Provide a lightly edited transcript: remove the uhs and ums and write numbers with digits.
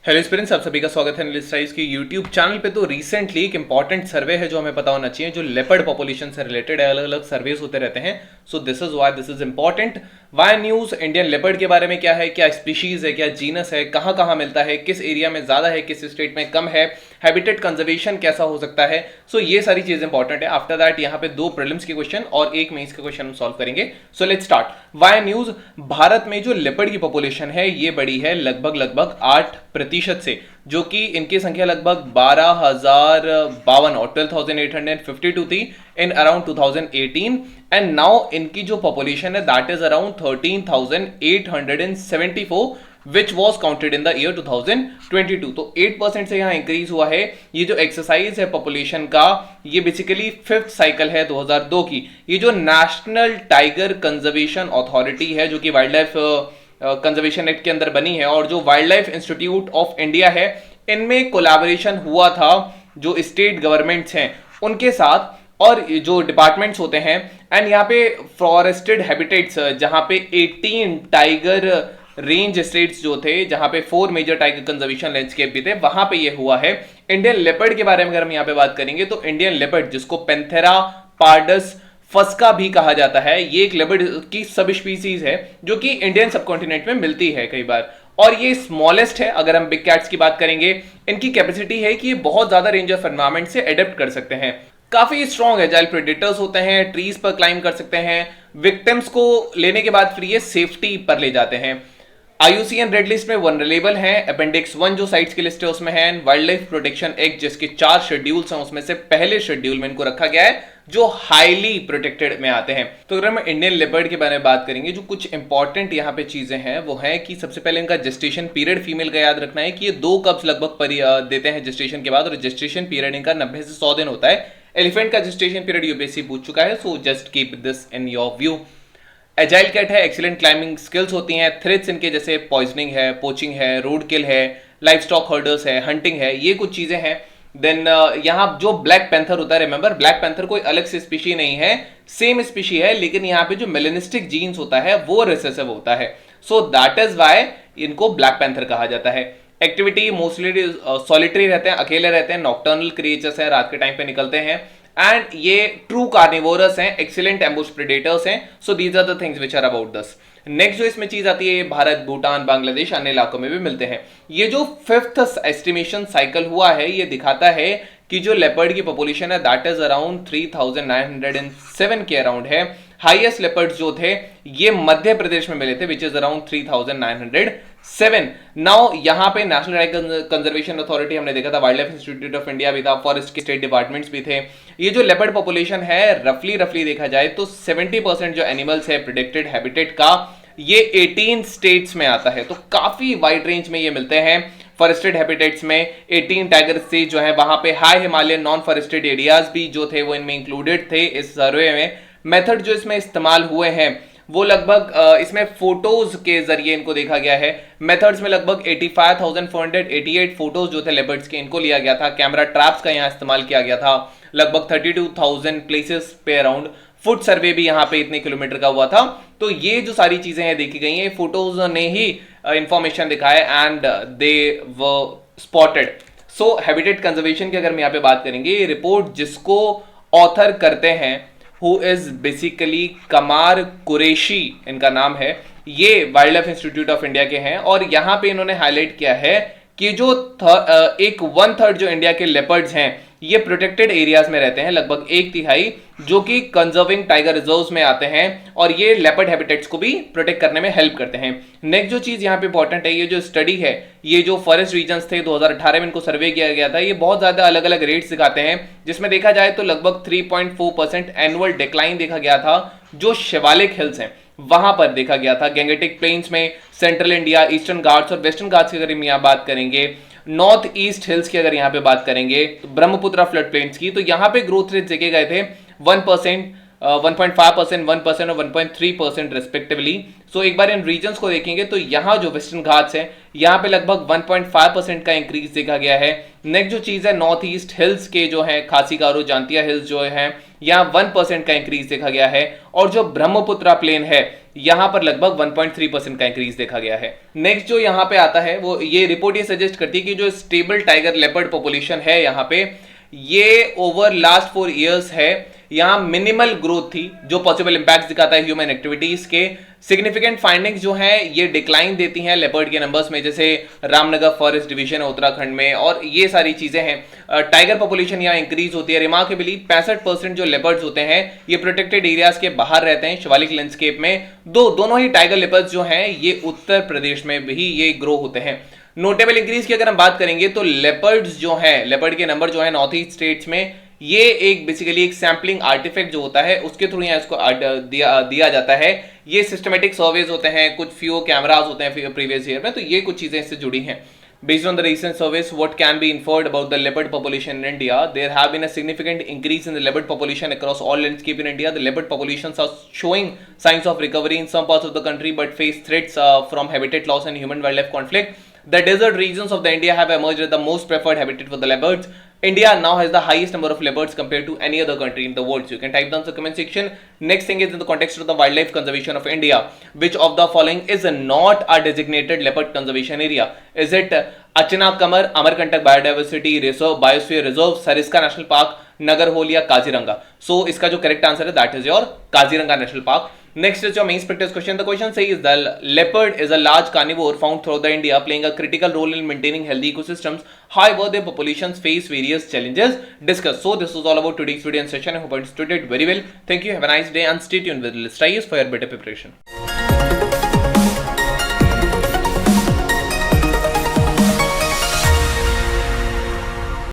Hello students, आप सभी का स्वागत है एनालिस्ट टाइम्स के यूट्यूब चैनल पे। तो रिसेंटली एक इंपॉर्टेंट सर्वे है जो हमें पता होना चाहिए, जो लेपर्ड पॉपुलेशन से रिलेटेड अलग अलग सर्वेस होते रहते हैं। So this is why this is important. Why news Indian leopard के बारे में क्या है, क्या स्पीशीज है, क्या जीनस है, कहाँ कहाँ मिलता है, किस एरिया में ज्यादा है, किस स्टेट में कम है, हैबिटेट कंजर्वेशन कैसा हो सकता है। सो ये सारी चीज इंपॉर्टेंट है। आफ्टर दैट यहाँ पे 2 प्रीलिम्स के क्वेश्चन और 1 मेंस के क्वेश्चन हम सॉल्व करेंगे। So let's start. Why news. Bharat में जो लेपर्ड की पॉपुलेशन है ये बड़ी है लगभग 8% से, जो कि इनकी संख्या लगभग 12,052 और 12,852 थी इन अराउंड 2018 एंड नाउ इनकी जो पॉपुलेशन है that is around 13,874 which was counted in the year 2022। तो 8% से यहां इंक्रीज हुआ है। ये जो एक्सरसाइज है पॉपुलेशन का, ये बेसिकली 5th साइकिल है 2002 की। ये जो नेशनल टाइगर कंजर्वेशन अथॉरिटी है जो कि वाइल्ड लाइफ कंजर्वेशन एक्ट के अंदर बनी है, और जो wild life institute of India है, इनमें कोलैबोरेशन हुआ था जो स्टेट गवर्नमेंट्स हैं उनके साथ और जो डिपार्टमेंट्स होते हैं। एंड यहाँ पे फॉरेस्टेड हैबिटेट्स जहां पे 18 टाइगर रेंज स्टेट्स जो थे, जहां पे 4 मेजर टाइगर कंजर्वेशन लैंडस्केप भी थे, वहां पे ये हुआ है। इंडियन लेपर्ड के बारे में अगर हम यहाँ पे बात करेंगे तो इंडियन लेपर्ड, जिसको पेंथेरा पार्डस फस्का भी कहा जाता है, ये एक लेपर्ड की सब स्पीसीज है जो कि इंडियन सबकॉन्टिनेंट में मिलती है कई बार, और ये स्मॉलेस्ट है। अगर हम बिग कैट्स की बात करेंगे, इनकी कैपेसिटी है कि ये बहुत ज्यादा रेंज ऑफ एनवायरमेंट से अडेप्ट कर सकते हैं। काफी स्ट्रॉन्ग एजाइल प्रेडेटर्स होते हैं, ट्रीज पर क्लाइंब कर सकते हैं, विक्टिम्स को लेने के बाद फिर ये सेफ्टी पर ले जाते हैं। IUCN रेड लिस्ट में वनरेबल हैं। अपेंडिक्स 1 जो साइट्स की लिस्ट है उसमें है। वाइल्ड लाइफ प्रोटेक्शन एक्ट जिसके 4 शेड्यूल्स हैं उसमें से पहले शेड्यूल में इनको रखा गया है जो हाईली प्रोटेक्टेड में आते हैं। तो अगर हम इंडियन लेपर्ड के बारे में बात करेंगे, जो कुछ इंपॉर्टेंट यहाँ पे चीजें हैं वो है कि सबसे पहले इनका जेस्टेशन पीरियड फीमेल का याद रखना है कि ये 2 कब्स लगभग देते हैं जेस्टेशन के बाद, और जेस्टेशन पीरियड इनका 90 से 100 दिन होता है। एलिफेंट का जेस्टेशन पीरियड यूपीएससी पूछ चुका है, so just keep this in your view. Agile cat है, एक्सीलेंट क्लाइंबिंग स्किल्स होती हैं। थ्रेट्स इनके जैसे पॉइजनिंग है, पोचिंग है, रोड किल है, लाइफ स्टॉक हर्डर्स है, हंटिंग है, ये कुछ चीजें हैं। देन यहाँ जो ब्लैक पैंथर होता है, रिमेंबर ब्लैक पैंथर कोई अलग से स्पीशी नहीं है, सेम स्पीशी है, लेकिन यहाँ पे जो मेलेनिस्टिक जीन्स होता है वो रिसेसिव होता है। सो दैट इज वाई इनको ब्लैक पैंथर कहा जाता है। एक्टिविटी मोस्टली सॉलिटरी रहते हैं, अकेले रहते हैं, नॉक्टर्नल क्रिएचर्स हैं, रात के टाइम पे निकलते हैं, एंड ये ट्रू कार्निवोरस हैं, एक्सीलेंट एम्बुश प्रेडेटर्स हैं। So these are the things which are about this. Next जो इसमें चीज आती है, भारत, भूटान, बांग्लादेश, अन्य इलाकों में भी मिलते हैं। ये जो 5th एस्टिमेशन साइकिल हुआ है, ये दिखाता है कि जो लेपर्ड की पॉपुलेशन है दैट इज अराउंड 3,907 के अराउंड है। हाईएस्ट लेपर्ड्स जो थे ये मध्य प्रदेश में मिले थे विच इज अराउंड 3,907। नाउ यहाँ पे नेशनल टाइगर कंजर्वेशन अथॉरिटी हमने देखा था, wild life institute of India भी था, फॉरेस्ट के स्टेट डिपार्टमेंट्स भी थे। ये जो लेपर्ड पॉपुलेशन है रफली देखा जाए तो 70% जो एनिमल्स है प्रेडिक्टेड हैबिटेट का, ये 18 स्टेट्स में आता है। तो काफी वाइड रेंज में ये मिलते हैं। फॉरेस्टेड हैबिटेट्स में 18 टाइगर स्टेट जो है, वहां पे high Himalayan non forested areas भी जो थे वो इनमें इंक्लूडेड थे इस सर्वे में। मेथड जो इसमें इस्तेमाल हुए हैं वो लगभग इसमें फोटोज के जरिए इनको देखा गया है। मेथड्स में लगभग 85,488 फोटोज जो थे लेपर्ड्स के, इनको लिया गया था। कैमरा ट्रैप्स का यहाँ इस्तेमाल किया गया था। लगभग 32,000 प्लेसेस पे अराउंड फुट सर्वे भी यहाँ पे इतने किलोमीटर का हुआ था। तो ये जो सारी चीजें हैं देखी गई हैं, फोटोज ने ही इंफॉर्मेशन दिखाया and they were spotted. So habitat conservation की अगर हम यहाँ पे बात करेंगे, ये रिपोर्ट जिसको ऑथर करते हैं who is basically Kumar Qureshi इनका नाम है, ये wild life institute of India के हैं, और यहां पे इन्होंने हाईलाइट किया है कि जो एक 1/3 जो इंडिया के लेपर्ड्स हैं ये प्रोटेक्टेड एरियाज में रहते हैं, लगभग 1/3 जो कि कंजर्विंग टाइगर रिजर्व्स में आते हैं, और ये लेपर्ड हैबिटेट्स को भी प्रोटेक्ट करने में हेल्प करते हैं। नेक्स्ट जो चीज यहाँ पे इंपॉर्टेंट है, ये जो स्टडी है, ये जो फॉरेस्ट रीजन्स थे 2018 में इनको सर्वे किया गया था, ये बहुत ज्यादा अलग अलग रेट्स दिखाते हैं, जिसमें देखा जाए तो लगभग 3.4% एनुअल डिक्लाइन देखा गया था जो शिवालिक हिल्स हैं वहां पर देखा गया था। गैंगेटिक प्लेन्स में, सेंट्रल इंडिया, ईस्टर्न घाट्स और वेस्टर्न घाट्स की अगर हम यहाँ बात करेंगे, नॉर्थ ईस्ट हिल्स की अगर यहाँ पे बात करेंगे, तो ब्रह्मपुत्र फ्लड प्लेन्स की, तो यहाँ पे ग्रोथ रेट देखे गए थे 1%, 1.5%, 1% और 1.3% रेस्पेक्टिवली। सो एक बार इन रीजन्स को देखेंगे तो यहाँ जो वेस्टर्न घाट्स है यहाँ पे लगभग 1.5% का इंक्रीज देखा गया है। नेक्स्ट जो चीज है, नॉर्थ ईस्ट हिल्स के जो है, खासी गारो, जांतिया हिल्स जो है, यहाँ 1% का इंक्रीज देखा गया है, और जो ब्रह्मपुत्रा प्लेन है यहां पर लगभग 1.3% का इंक्रीज देखा गया है। नेक्स्ट जो यहां पे आता है वो ये रिपोर्ट ये सजेस्ट करती है कि जो स्टेबल टाइगर लेपर्ड पॉपुलेशन है यहां पे, ये ओवर लास्ट 4 इयर्स है, यहां मिनिमल ग्रोथ थी, जो पॉसिबल इंपैक्ट दिखाता है ह्यूमन एक्टिविटीज के। सिग्निफिकेंट फाइंडिंग्स जो हैं ये डिक्लाइन देती हैं लेपर्ड के नंबर्स में, जैसे रामनगर फॉरेस्ट डिवीजन है उत्तराखंड में, और ये सारी चीजें हैं। टाइगर पॉपुलेशन यहाँ इंक्रीज होती है। रिमार्केबली 65% जो लेपर्ड्स होते हैं ये प्रोटेक्टेड एरियाज के बाहर रहते हैं शिवालिक लैंडस्केप में। दोनों ही टाइगर लेपर्ड्स जो हैं ये उत्तर प्रदेश में भी ये ग्रो होते हैं। नोटेबल इंक्रीज की अगर हम बात करेंगे तो लेपर्ड्स जो हैं, लेपर्ड के नंबर जो है नॉर्थ ईस्ट स्टेट्स में, ये एक बेसिकली एक सैम्पलिंग आर्टिफैक्ट जो होता है उसके थ्रू यहाँ इसको दिया जाता है। ये सिस्टमेटिक सर्वेज होते हैं, कुछ फ्यू कैमरास होते हैं प्रीवियस ईयर में, तो ये कुछ चीजें इससे जुड़ी हैं। Based on the recent surveys, what can be inferred about the leopard population in India? There have been a significant increase in the leopard population across all landscape in India. The leopard populations are showing signs of recovery in some parts of the country, but face threats from habitat loss and human-wildlife conflict. The desert regions of the India have emerged as the most preferred habitat for the leopards. India now has the highest number of leopards compared to any other country in the world. So you can type down the comment section. Next thing is in the context of the wildlife conservation of India. Which of the following is not a designated leopard conservation area? Is it Achana Kamar, Amarkantak Biodiversity Reserve, Biosphere Reserve, Sariska National Park, Nagarhole या Kaziranga? So इसका जो correct answer है that is your Kaziranga National Park. Next is your main practice question. The question says the leopard is a large carnivore found throughout the India, playing a critical role in maintaining healthy ecosystems. However, their populations face various challenges discussed. So this was all about today's video and session. I hope I understood it very well. Thank you. Have a nice day and stay tuned with Let's Try for your better preparation.